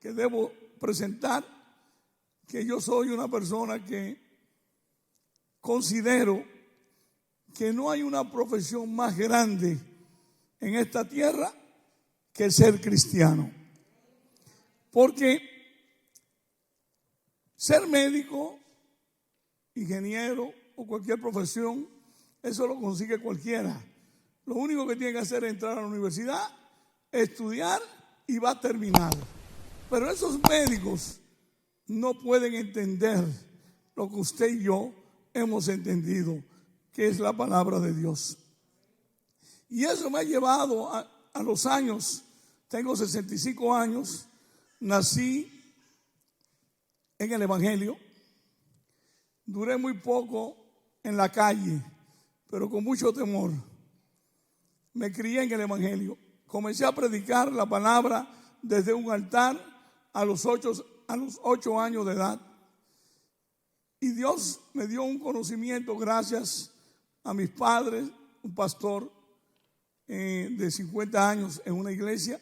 que debo presentar que yo soy una persona que considero que no hay una profesión más grande en esta tierra que ser cristiano. Porque ser médico, ingeniero o cualquier profesión, eso lo consigue cualquiera. Lo único que tiene que hacer es entrar a la universidad, estudiar y va a terminar. Pero esos médicos no pueden entender lo que usted y yo hemos entendido, que es la palabra de Dios. Y eso me ha llevado a los años. Tengo 65 años, nací en el Evangelio, duré muy poco en la calle, pero con mucho temor. Me crié en el Evangelio, comencé a predicar la palabra desde un altar a los 8 años de edad. Y Dios me dio un conocimiento gracias a mis padres, un pastor de 50 años en una iglesia.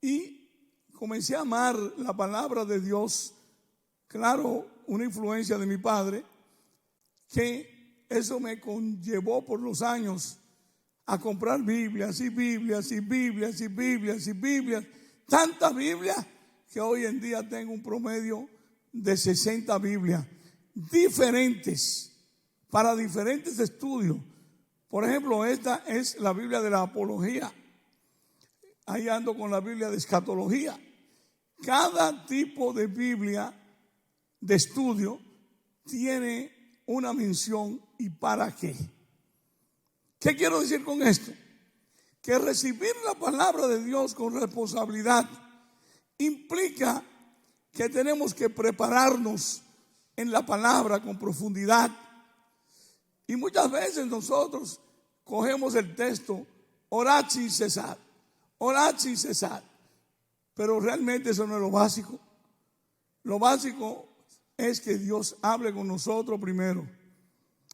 Y comencé a amar la palabra de Dios. Claro, una influencia de mi padre, que eso me conllevó por los años a comprar Biblias y Biblias y Biblias y Biblias y Biblias. Tantas Biblias que hoy en día tengo un promedio de 60 Biblias diferentes para diferentes estudios. Por ejemplo, esta es la Biblia de la apología. Ahí ando con la Biblia de escatología. Cada tipo de Biblia de estudio tiene una mención y para qué. ¿Qué quiero decir con esto? Que recibir la palabra de Dios con responsabilidad implica que tenemos que prepararnos en la palabra con profundidad. Y muchas veces nosotros cogemos el texto, orad sin cesar, orad sin cesar. Pero realmente eso no es lo básico. Lo básico es que Dios hable con nosotros primero.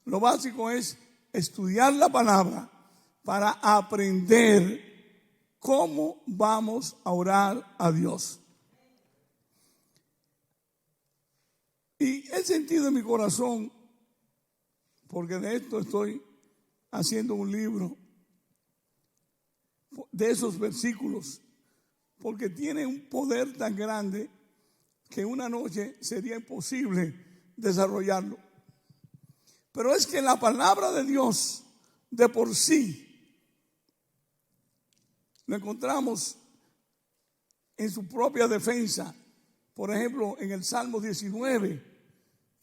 Lo básico es estudiar la palabra para aprender cómo vamos a orar a Dios. Y he sentido en mi corazón, porque de esto estoy haciendo un libro, de esos versículos, porque tiene un poder tan grande que una noche sería imposible desarrollarlo. Pero es que la palabra de Dios de por sí lo encontramos en su propia defensa. Por ejemplo, en el Salmo 19,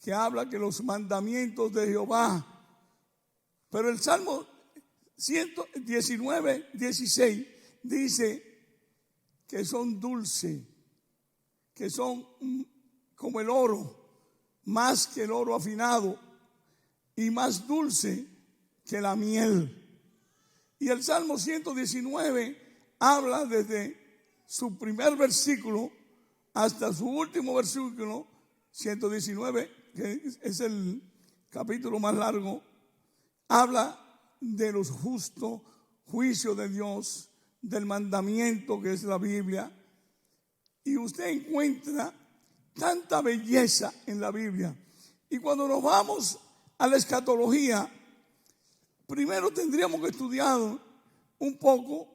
que habla que los mandamientos de Jehová. Pero el Salmo 119, 16 dice que son dulces, que son como el oro, más que el oro afinado y más dulce que la miel. Y el Salmo 119 habla desde su primer versículo hasta su último versículo, 119, que es el capítulo más largo, habla de los justos, juicio de Dios, del mandamiento que es la Biblia. Y usted encuentra tanta belleza en la Biblia. Y cuando nos vamos a la escatología, primero tendríamos que estudiar un poco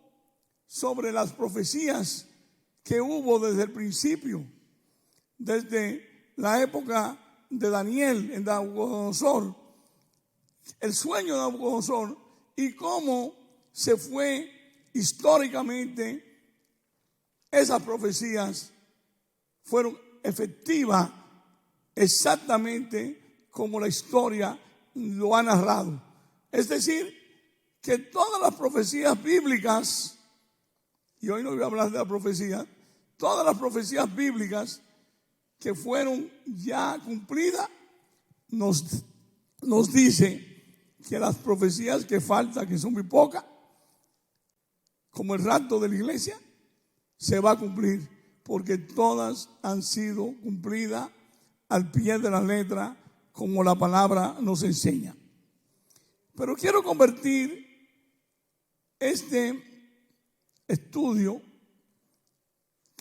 sobre las profecías que hubo desde el principio, desde la época de Daniel en Nabucodonosor, el sueño de Nabucodonosor, y cómo se fue históricamente. Esas profecías fueron efectivas exactamente como la historia lo ha narrado. Es decir, que todas las profecías bíblicas, y hoy no voy a hablar de la profecía, todas las profecías bíblicas que fueron ya cumplidas, nos dice que las profecías que faltan, que son muy pocas, como el rapto de la iglesia, se va a cumplir, porque todas han sido cumplidas al pie de la letra, como la palabra nos enseña. Pero quiero convertir este estudio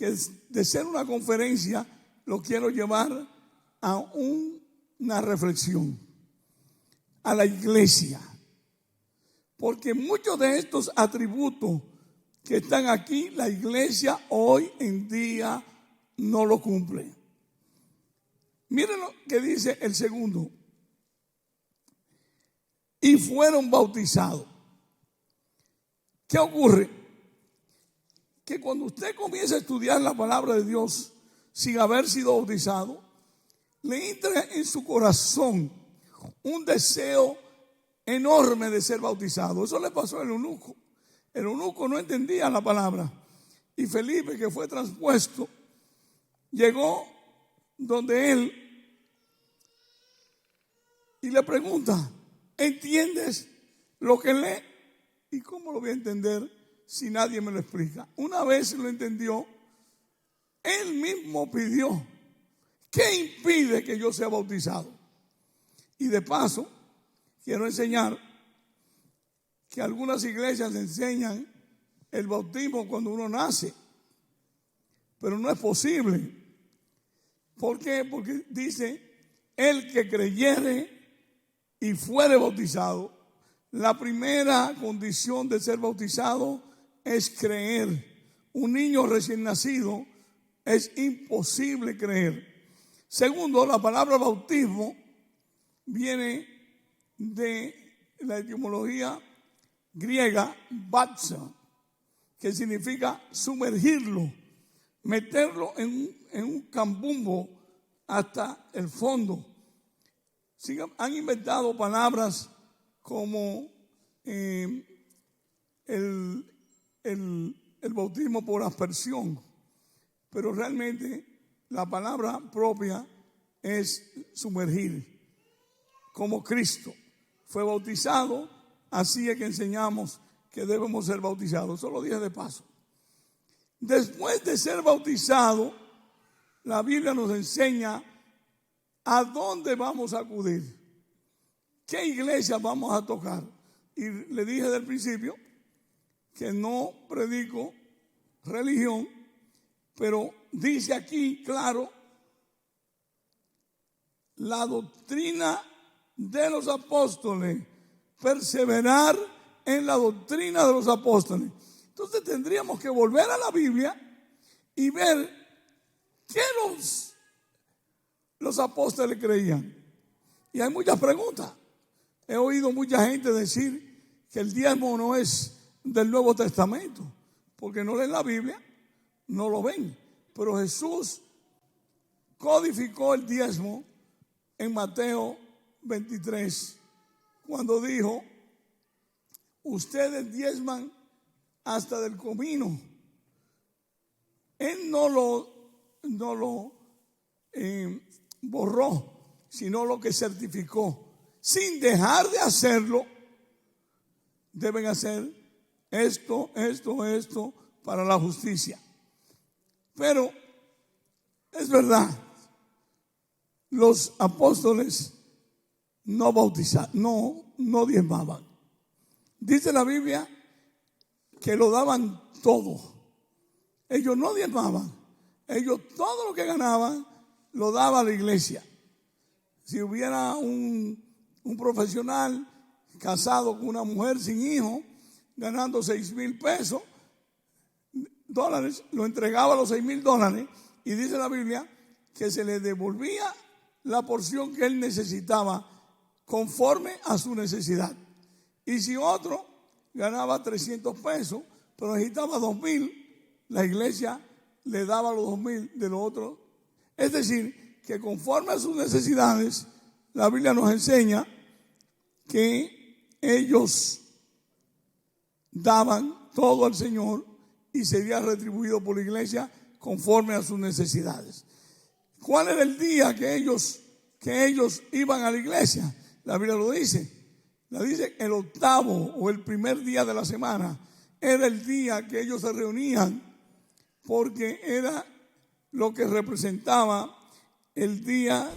que de ser una conferencia lo quiero llevar a una reflexión, a la iglesia. Porque muchos de estos atributos que están aquí, la iglesia hoy en día no lo cumple. Miren lo que dice el segundo. Y fueron bautizados. ¿Qué ocurre? Que cuando usted comienza a estudiar la palabra de Dios sin haber sido bautizado, le entra en su corazón un deseo enorme de ser bautizado. Eso le pasó al eunuco. El eunuco no entendía la palabra. Y Felipe, que fue transpuesto, llegó donde él y le pregunta: ¿entiendes lo que lee? ¿Y cómo lo voy a entender si nadie me lo explica? Una vez lo entendió, él mismo pidió: ¿qué impide que yo sea bautizado? Y de paso, quiero enseñar que algunas iglesias enseñan el bautismo cuando uno nace, pero no es posible. ¿Por qué? Porque dice: el que creyere y fuere bautizado. La primera condición de ser bautizado es creer. Un niño recién nacido es imposible creer. Segundo, la palabra bautismo viene de la etimología griega batza, que significa sumergirlo, meterlo en un cambumbo hasta el fondo. Han inventado palabras como el bautismo por aspersión, pero realmente la palabra propia es sumergir. Como Cristo fue bautizado, así es que enseñamos que debemos ser bautizados. Eso lo dije de paso. Después de ser bautizado, la Biblia nos enseña a dónde vamos a acudir, qué iglesia vamos a tocar. Y le dije del principio que no predico religión, pero dice aquí claro: la doctrina de los apóstoles, perseverar en la doctrina de los apóstoles. Entonces tendríamos que volver a la Biblia y ver qué los apóstoles creían. Y hay muchas preguntas. He oído mucha gente decir que el diezmo no es del Nuevo Testamento, porque no leen la Biblia, no lo ven. Pero Jesús codificó el diezmo en Mateo 23, cuando dijo: ustedes diezman hasta del comino. Él no lo borró, sino lo que certificó. Sin dejar de hacerlo, deben hacer esto para la justicia. Pero es verdad, los apóstoles no bautizaban, no diezmaban. Dice la Biblia que lo daban todo. Ellos no diezmaban. Ellos todo lo que ganaban lo daba a la iglesia. Si hubiera un profesional casado con una mujer sin hijo, ganando $6,000, lo entregaba a los $6,000, y dice la Biblia que se le devolvía la porción que él necesitaba conforme a su necesidad. Y si otro ganaba $300, pero necesitaba $2,000, la iglesia le daba los $2,000 de los otros. Es decir, que conforme a sus necesidades, la Biblia nos enseña que ellos daban todo al Señor y sería retribuido por la iglesia conforme a sus necesidades. ¿Cuál era el día que ellos iban a la iglesia? La Biblia lo dice. La dice: el octavo o el primer día de la semana era el día que ellos se reunían, porque era lo que representaba el día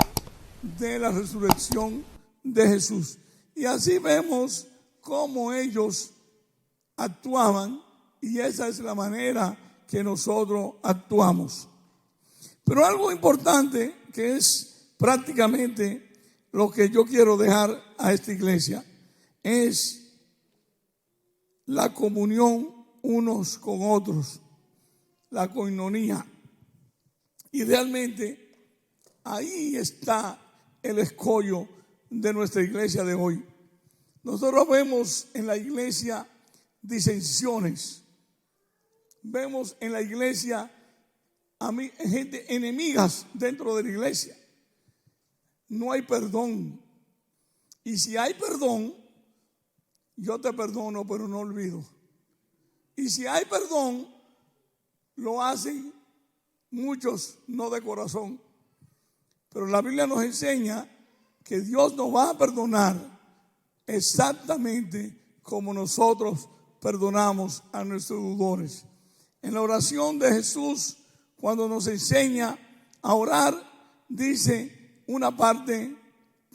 de la resurrección de Jesús. Y así vemos cómo ellos actuaban, y esa es la manera que nosotros actuamos. Pero algo importante que es prácticamente lo que yo quiero dejar a esta iglesia es la comunión unos con otros, la coinonía. Y realmente ahí está el escollo de nuestra iglesia de hoy. Nosotros vemos en la iglesia disensiones, vemos en la iglesia gente enemigas dentro de la iglesia. No hay perdón. Y si hay perdón, yo te perdono, pero no olvido. Y si hay perdón, lo hacen muchos no de corazón. Pero la Biblia nos enseña que Dios nos va a perdonar exactamente como nosotros perdonamos a nuestros deudores. En la oración de Jesús, cuando nos enseña a orar, dice una parte: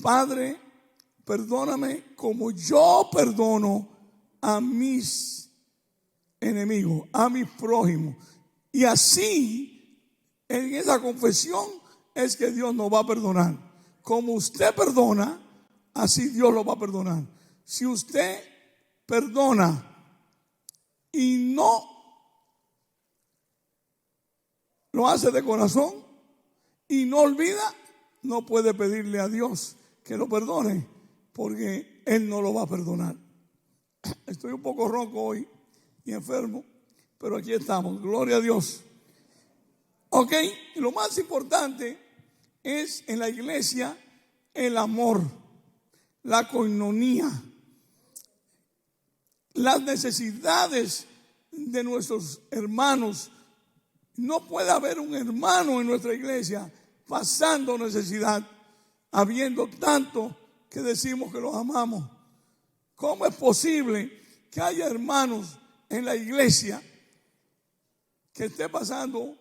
Padre, perdóname como yo perdono a mis enemigos, a mis prójimos. Y así, en esa confesión, es que Dios nos va a perdonar. Como usted perdona, así Dios lo va a perdonar. Si usted perdona y no lo hace de corazón y no olvida, no puede pedirle a Dios que lo perdone, porque Él no lo va a perdonar. Estoy un poco ronco hoy y enfermo, pero aquí estamos, gloria a Dios. Ok, lo más importante es en la iglesia el amor, la coinonía, las necesidades de nuestros hermanos. No puede haber un hermano en nuestra iglesia pasando necesidad, habiendo tanto que decimos que los amamos. ¿Cómo es posible que haya hermanos en la iglesia que esté pasando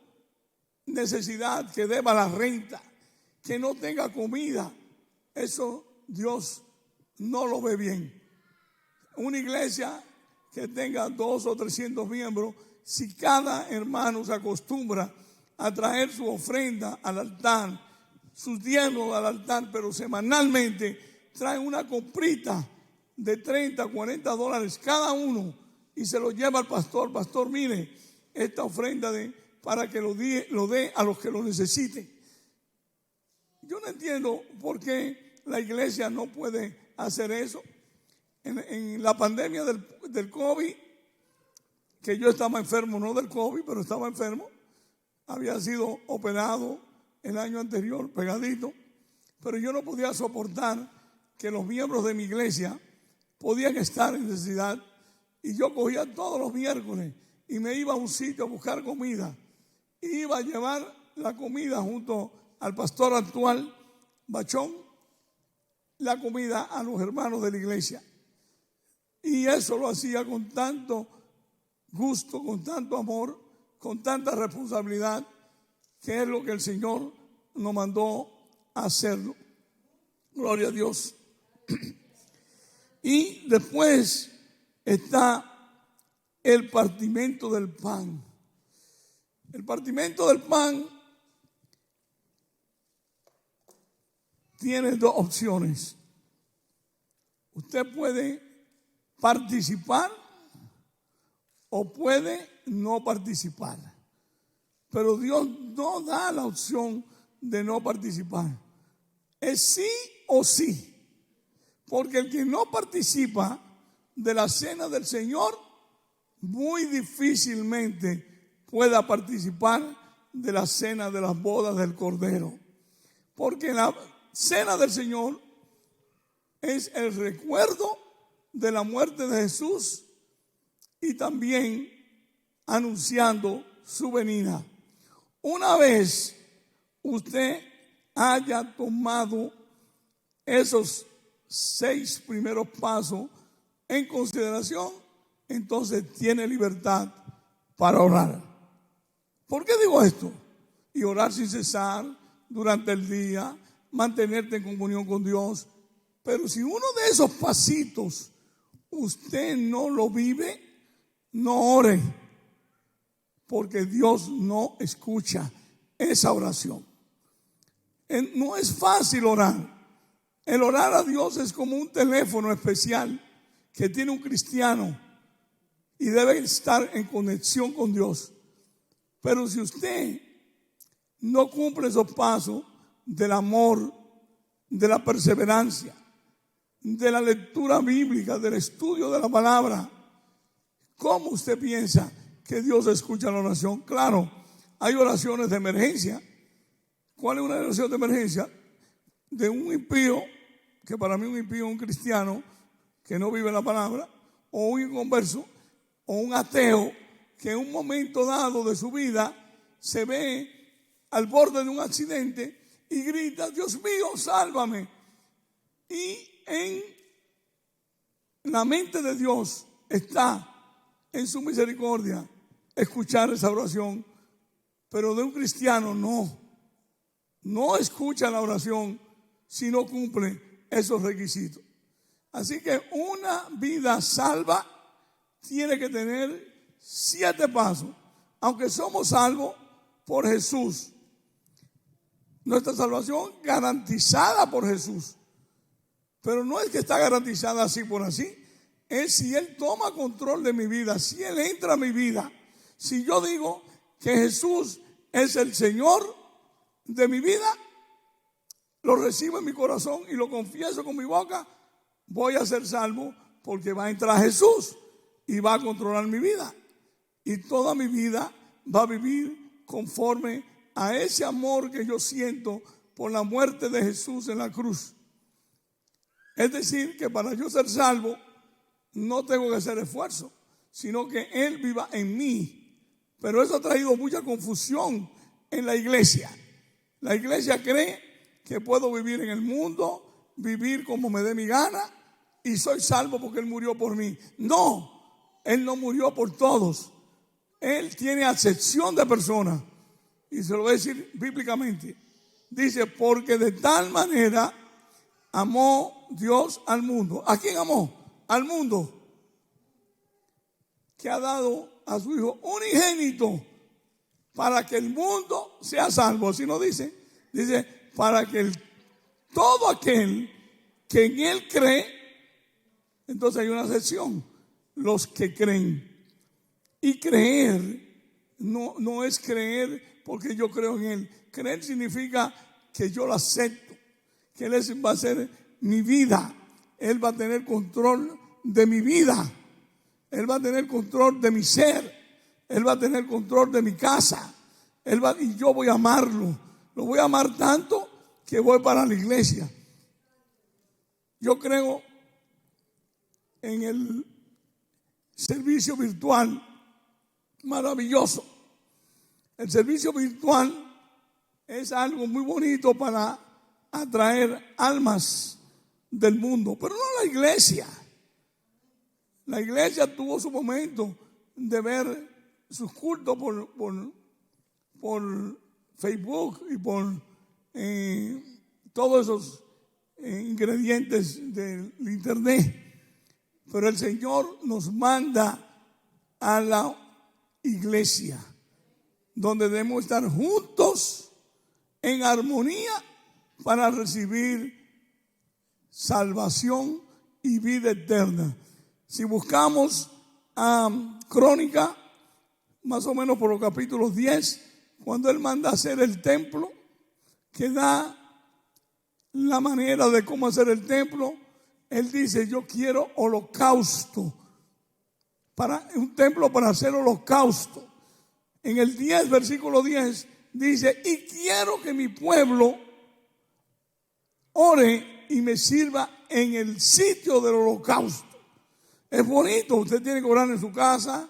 necesidad, que deba la renta, que no tenga comida? Eso Dios no lo ve bien. Una iglesia que tenga 200 o 300 miembros, si cada hermano se acostumbra a traer su ofrenda al altar, sus diezmos al altar, pero semanalmente trae una comprita de 30, 40 dólares cada uno y se lo lleva al pastor. Pastor, mire, esta ofrenda para que lo dé a los que lo necesiten. Yo no entiendo por qué la iglesia no puede hacer eso. En la pandemia del COVID, que yo estaba enfermo, no del COVID, pero estaba enfermo, había sido operado el año anterior, pegadito, pero yo no podía soportar que los miembros de mi iglesia podían estar en necesidad, y yo cogía todos los miércoles y me iba a un sitio a buscar comida, y iba a llevar la comida junto al pastor actual, Bachón, la comida a los hermanos de la iglesia. Y eso lo hacía con tanto gusto, con tanto amor, con tanta responsabilidad, que es lo que el Señor nos mandó a hacerlo. Gloria a Dios. Y después está el partimiento del pan. El partimiento del pan tiene dos opciones. Usted puede participar o puede no participar, pero Dios no da la opción de no participar. Es sí o sí, porque el que no participa de la cena del Señor muy difícilmente pueda participar de la cena de las bodas del Cordero, porque la cena del Señor es el recuerdo de la muerte de Jesús y también anunciando su venida. Una vez usted haya tomado esos 6 primeros pasos en consideración, entonces tiene libertad para orar. ¿Por qué digo esto? Y orar sin cesar durante el día, mantenerte en comunión con Dios. Pero si uno de esos pasitos usted no lo vive, no ore, porque Dios no escucha esa oración. No es fácil orar. El orar a Dios es como un teléfono especial que tiene un cristiano y debe estar en conexión con Dios. Pero si usted no cumple esos pasos del amor, de la perseverancia, de la lectura bíblica, del estudio de la palabra, ¿cómo usted piensa que Dios escucha la oración? Claro, hay oraciones de emergencia. ¿Cuál es una oración de emergencia? De un impío, que para mí un impío es un cristiano que no vive la palabra, o un inconverso, o un ateo que en un momento dado de su vida se ve al borde de un accidente y grita: Dios mío, sálvame. Y en la mente de Dios está, en su misericordia, escuchar esa oración. Pero de un cristiano no escucha la oración si no cumple esos requisitos. Así que una vida salva tiene que tener 7 pasos. Aunque somos salvos por Jesús, nuestra salvación garantizada por Jesús, pero no es que está garantizada así por así. Es si Él toma control de mi vida, si Él entra a mi vida. Si yo digo que Jesús es el Señor de mi vida, lo recibo en mi corazón y lo confieso con mi boca, voy a ser salvo, porque va a entrar Jesús y va a controlar mi vida. Y toda mi vida va a vivir conforme a ese amor que yo siento por la muerte de Jesús en la cruz. Es decir, que para yo ser salvo no tengo que hacer esfuerzo, sino que Él viva en mí. Pero eso ha traído mucha confusión en la iglesia. La iglesia cree que puedo vivir en el mundo, vivir como me dé mi gana, y soy salvo porque Él murió por mí. No, Él no murió por todos. Él tiene acepción de personas. Y se lo voy a decir bíblicamente. Dice: porque de tal manera amó Dios al mundo. ¿A quién amó? Al mundo. Que ha dado a su Hijo unigénito para que el mundo sea salvo. Así no dice. Dice: para que todo aquel que en Él cree. Entonces hay una sección: los que creen. Y creer no es creer porque yo creo en Él. Creer significa que yo lo acepto, que Él va a ser mi vida. Él va a tener control de mi vida. Él va a tener control de mi ser. Él va a tener control de mi casa. Y yo voy a amarlo. Lo voy a amar tanto que voy para la iglesia. Yo creo en el servicio virtual maravilloso. El servicio virtual es algo muy bonito para atraer almas del mundo, pero no la iglesia. La iglesia tuvo su momento de ver sus cultos por Facebook y por todos esos ingredientes del internet. Pero el Señor nos manda a la iglesia, donde debemos estar juntos en armonía para recibir salvación y vida eterna. Si buscamos Crónica, más o menos por los capítulos 10, cuando Él manda hacer el templo, que da la manera de cómo hacer el templo, Él dice: yo quiero holocausto, para un templo para hacer holocausto. En el 10, versículo 10, dice: y quiero que mi pueblo ore y me sirva en el sitio del holocausto. Es bonito, usted tiene que orar en su casa,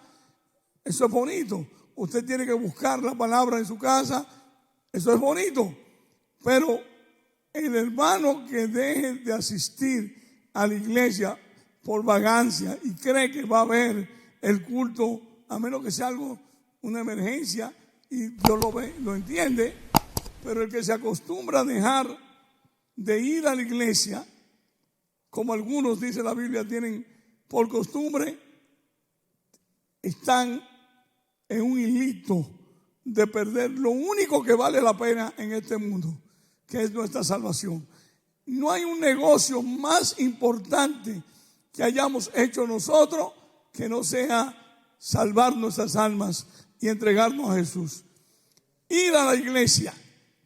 eso es bonito. Usted tiene que buscar la palabra en su casa, eso es bonito. Pero el hermano que deje de asistir a la iglesia por vagancia y cree que va a haber el culto, a menos que sea algo, una emergencia, y Dios lo ve, lo entiende, pero el que se acostumbra a dejar de ir a la iglesia, como algunos, dice la Biblia, tienen por costumbre, están en un hilito de perder lo único que vale la pena en este mundo, que es nuestra salvación. No hay un negocio más importante que hayamos hecho nosotros que no sea salvar nuestras almas y entregarnos a Jesús. Ir a la iglesia,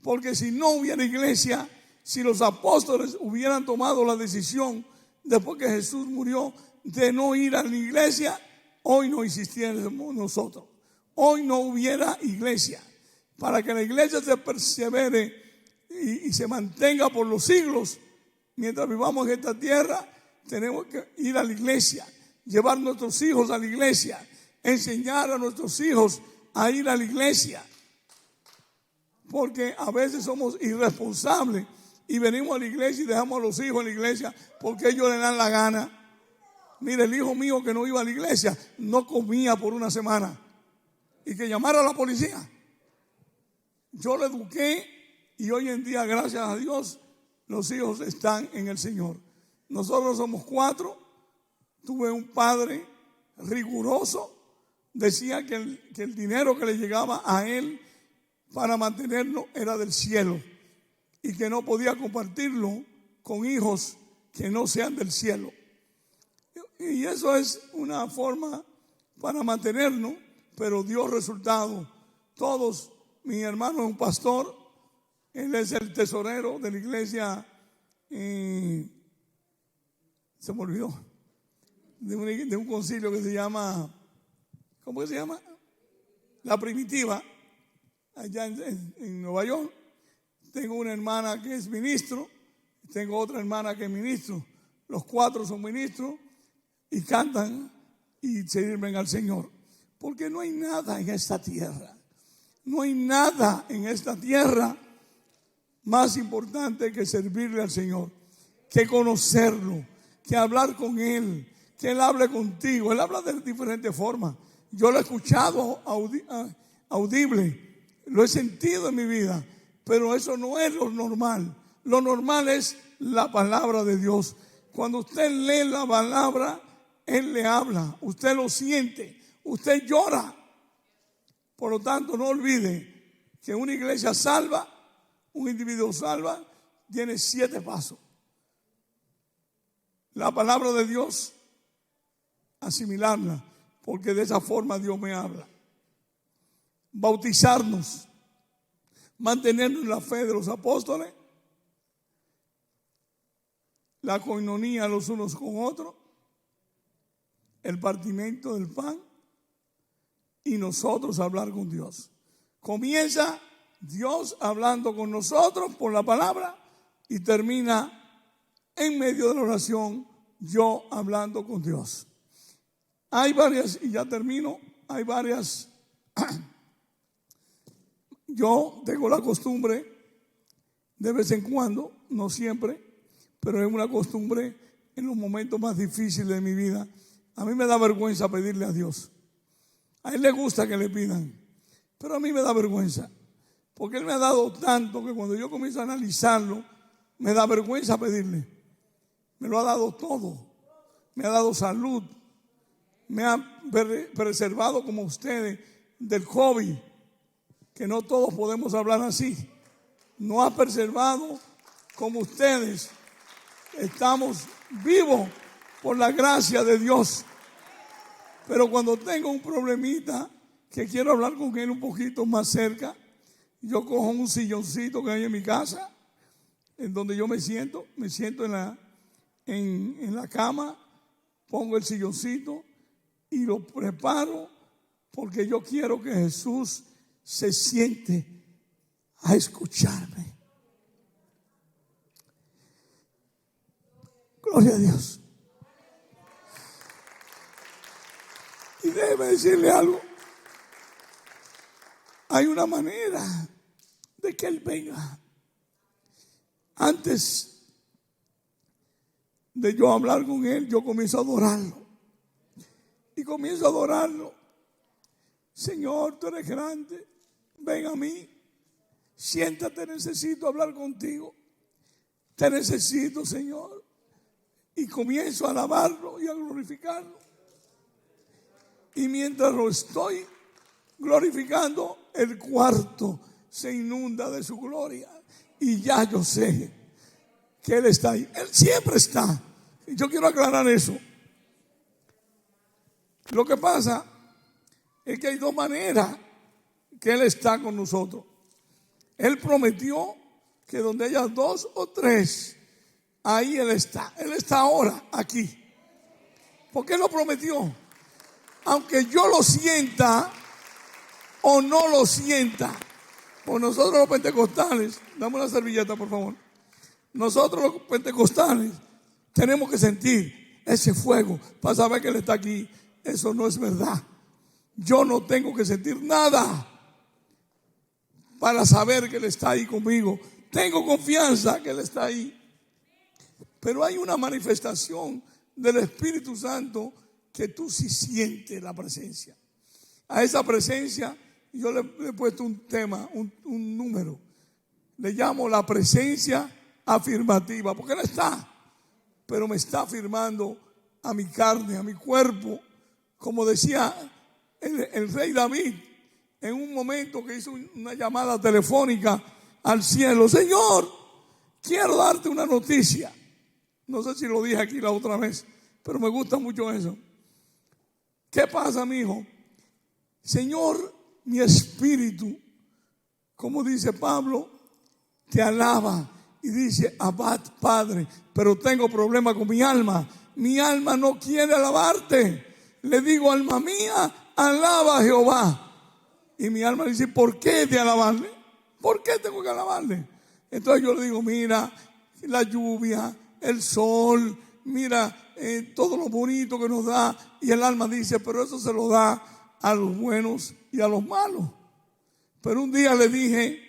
porque si no hubiera iglesia, si los apóstoles hubieran tomado la decisión después que Jesús murió de no ir a la iglesia, hoy no existiéramos nosotros. Hoy no hubiera iglesia. Para que la iglesia se persevere y se mantenga por los siglos, mientras vivamos en esta tierra, tenemos que ir a la iglesia, llevar a nuestros hijos a la iglesia, enseñar a nuestros hijos a ir a la iglesia. Porque a veces somos irresponsables y venimos a la iglesia y dejamos a los hijos en la iglesia porque ellos le dan la gana. Mire, el hijo mío que no iba a la iglesia no comía por una semana y que llamara a la policía. Yo lo eduqué y hoy en día, gracias a Dios, los hijos están en el Señor. Nosotros somos 4. Tuve un padre riguroso. Decía que el dinero que le llegaba a él para mantenerlo era del cielo y que no podía compartirlo con hijos que no sean del cielo. Y eso es una forma para mantenernos, pero dio resultado. Todos, mi hermano es un pastor, él es el tesorero de la iglesia, se me olvidó, de un concilio que se llama, ¿cómo se llama? La Primitiva, allá en Nueva York. Tengo una hermana que es ministro, tengo otra hermana que es ministro. Los 4 son ministros y cantan y sirven al Señor. Porque no hay nada en esta tierra, no hay nada en esta tierra más importante que servirle al Señor, que conocerlo, que hablar con Él, que Él hable contigo. Él habla de diferentes formas. Yo lo he escuchado audible, lo he sentido en mi vida, pero eso no es lo normal. Lo normal es la palabra de Dios. Cuando usted lee la palabra, Él le habla, usted lo siente, usted llora. Por lo tanto, no olvide que una iglesia salva, un individuo salva, tiene 7 pasos. La palabra de Dios, asimilarla, porque de esa forma Dios me habla. Bautizarnos, mantenernos en la fe de los apóstoles, la coinonía los unos con otros, el partimiento del pan y nosotros hablar con Dios. Comienza Dios hablando con nosotros por la palabra y termina en medio de la oración yo hablando con Dios. Hay varias, y ya termino, hay varias. Yo tengo la costumbre de vez en cuando, no siempre, pero es una costumbre en los momentos más difíciles de mi vida. A mí me da vergüenza pedirle a Dios. A Él le gusta que le pidan, pero a mí me da vergüenza, porque Él me ha dado tanto que cuando yo comienzo a analizarlo, me da vergüenza pedirle. Me lo ha dado todo. Me ha dado salud. Me ha preservado como ustedes del COVID, que no todos podemos hablar así. No ha preservado como ustedes. Estamos vivos por la gracia de Dios. Pero cuando tengo un problemita que quiero hablar con Él un poquito más cerca, yo cojo un silloncito que hay en mi casa, en donde yo me siento en la cama, pongo el silloncito y lo preparo porque yo quiero que Jesús se siente a escucharme. Gloria a Dios. Y déjeme decirle algo. Hay una manera de que Él venga. Antes de yo hablar con Él, yo comienzo a adorarlo. Y comienzo a adorarlo. Señor, tú eres grande. Ven a mí. Siéntate, necesito hablar contigo. Te necesito, Señor. Y comienzo a alabarlo y a glorificarlo. Y mientras lo estoy glorificando, el cuarto se inunda de su gloria. Y ya yo sé que Él está ahí. Él siempre está. Yo quiero aclarar eso. Lo que pasa es que hay dos maneras que Él está con nosotros. Él prometió que donde haya dos o tres, ahí Él está. Él está ahora aquí. ¿Por qué lo prometió? Aunque yo lo sienta o no lo sienta. Por nosotros los pentecostales, dame una servilleta por favor. Nosotros los pentecostales tenemos que sentir ese fuego para saber que Él está aquí. Eso no es verdad. Yo no tengo que sentir nada para saber que Él está ahí conmigo. Tengo confianza que Él está ahí. Pero hay una manifestación del Espíritu Santo que tú sí sientes la presencia. A esa presencia yo le he puesto un tema, un número. Le llamo la presencia afirmativa, porque Él está, pero me está afirmando a mi carne, a mi cuerpo. Como decía el rey David en un momento que hizo una llamada telefónica al cielo: Señor, quiero darte una noticia. No sé si lo dije aquí la otra vez, pero me gusta mucho eso. ¿Qué pasa, mi hijo? Señor, mi espíritu, como dice Pablo, te alaba. Y dice: Abad, Padre, pero tengo problema con mi alma. Mi alma no quiere alabarte. Le digo: alma mía, alaba a Jehová. Y mi alma dice: ¿por qué de alabarle? ¿Por qué tengo que alabarle? Entonces yo le digo: mira, la lluvia, el sol, mira todo lo bonito que nos da. Y el alma dice: pero eso se lo da a los buenos y a los malos. Pero un día le dije: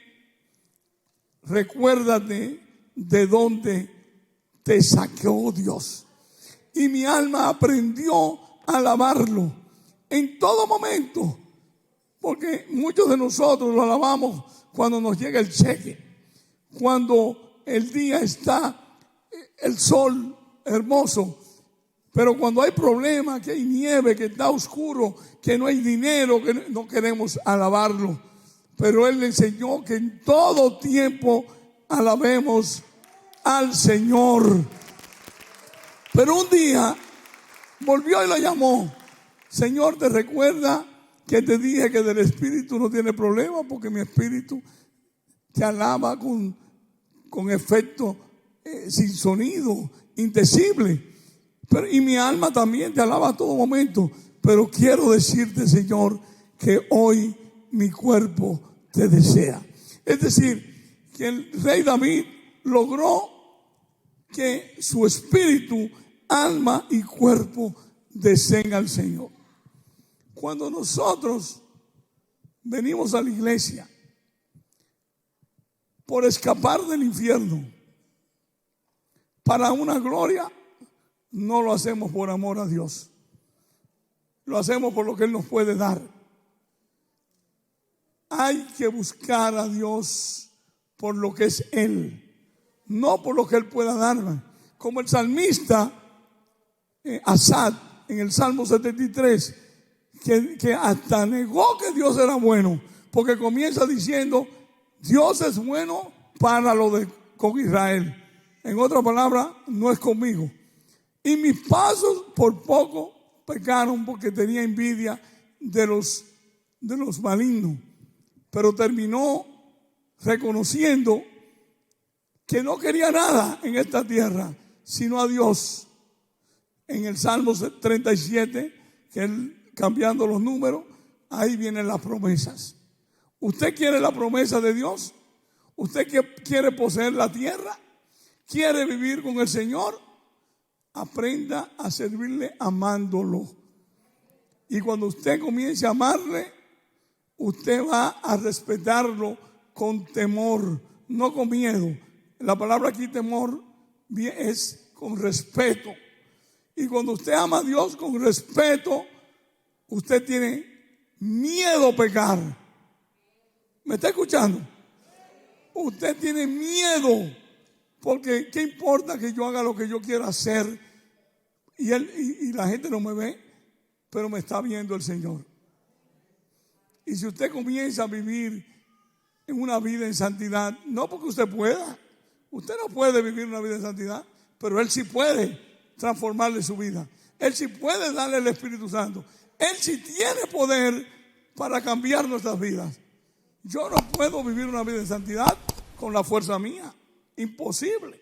recuérdate de dónde te sacó Dios. Y mi alma aprendió a alabarlo en todo momento. Porque muchos de nosotros lo alabamos cuando nos llega el cheque, cuando el día está, el sol hermoso. Pero cuando hay problemas, que hay nieve, que está oscuro, que no hay dinero, que no queremos alabarlo. Pero Él le enseñó que en todo tiempo alabemos al Señor. Pero un día volvió y lo llamó: Señor, ¿te recuerda que te dije que del espíritu no tiene problema? Porque mi espíritu te alaba con efecto sin sonido, indecible. Y mi alma también te alaba a todo momento. Pero quiero decirte, Señor, que hoy mi cuerpo te desea. Es decir, que el rey David logró que su espíritu, alma y cuerpo deseen al Señor. Cuando nosotros venimos a la iglesia por escapar del infierno para una gloria, no lo hacemos por amor a Dios. Lo hacemos por lo que Él nos puede dar. Hay que buscar a Dios por lo que es Él, no por lo que Él pueda darme. Como el salmista Asaf en el Salmo 73, que hasta negó que Dios era bueno, porque comienza diciendo: Dios es bueno para lo de con Israel. En otras palabras, no es conmigo. Y mis pasos por poco pecaron, porque tenía envidia de los malignos. Pero terminó reconociendo que no quería nada en esta tierra, sino a Dios. En el Salmo 37, que él, cambiando los números, ahí vienen las promesas. ¿Usted quiere la promesa de Dios? ¿Usted quiere poseer la tierra? ¿Quiere vivir con el Señor? Aprenda a servirle amándolo. Y cuando usted comience a amarle, usted va a respetarlo con temor, no con miedo. La palabra aquí, temor, es con respeto. Y cuando usted ama a Dios con respeto, usted tiene miedo a pecar. ¿Me está escuchando? Usted tiene miedo, porque ¿qué importa que yo haga lo que yo quiera hacer? Y la gente no me ve, pero me está viendo el Señor. Y si usted comienza a vivir en una vida en santidad, no porque usted pueda, usted no puede vivir una vida en santidad, pero Él sí puede transformarle su vida. Él sí puede darle el Espíritu Santo. Él sí tiene poder para cambiar nuestras vidas. Yo no puedo vivir una vida en santidad con la fuerza mía. Imposible.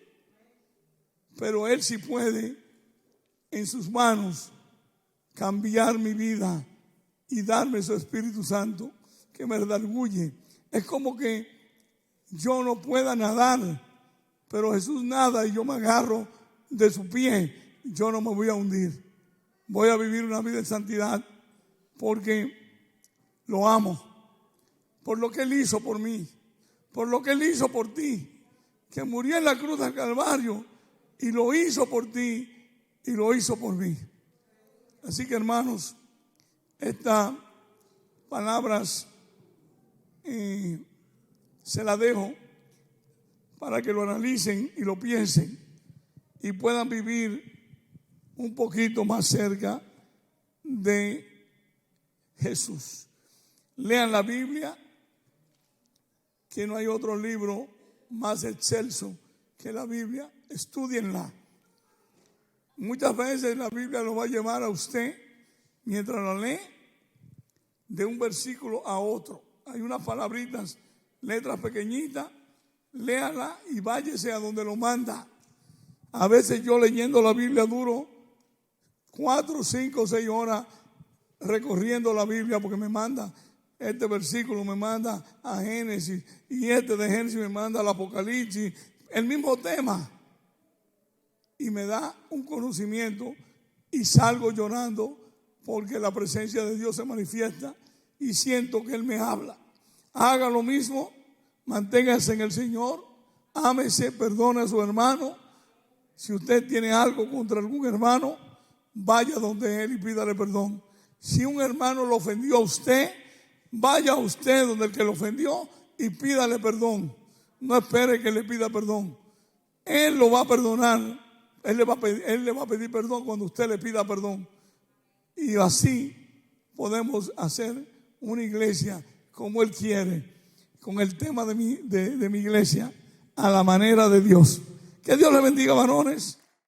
Pero Él sí puede en sus manos cambiar mi vida y darme su Espíritu Santo que me redarguye. Es como que yo no pueda nadar, pero Jesús nada y yo me agarro de su pie. Yo no me voy a hundir. Voy a vivir una vida en santidad porque lo amo. Por lo que Él hizo por mí, por lo que Él hizo por ti, que murió en la cruz del Calvario y lo hizo por ti y lo hizo por mí. Así que, hermanos, estas palabras se las dejo para que lo analicen y lo piensen y puedan vivir un poquito más cerca de Jesús. Lean la Biblia, que no hay otro libro más excelso que la Biblia. Estúdienla. Muchas veces la Biblia lo va a llevar a usted, mientras la lee, de un versículo a otro. Hay unas palabritas, letras pequeñitas, léala y váyase a donde lo manda. A veces yo leyendo la Biblia duro 4, 5, 6 horas recorriendo la Biblia porque me manda este versículo, me manda a Génesis, y este de Génesis me manda al Apocalipsis, el mismo tema, y me da un conocimiento y salgo llorando porque la presencia de Dios se manifiesta y siento que Él me habla. Haga lo mismo, manténgase en el Señor, ámese, perdone a su hermano. Si usted tiene algo contra algún hermano, vaya donde Él y pídale perdón. Si un hermano lo ofendió a usted, vaya usted donde el que lo ofendió y pídale perdón. No espere que le pida perdón. Él lo va a perdonar. Él le va a pedir perdón cuando usted le pida perdón. Y así podemos hacer una iglesia como Él quiere, con el tema de mi iglesia, a la manera de Dios. Que Dios le bendiga, varones.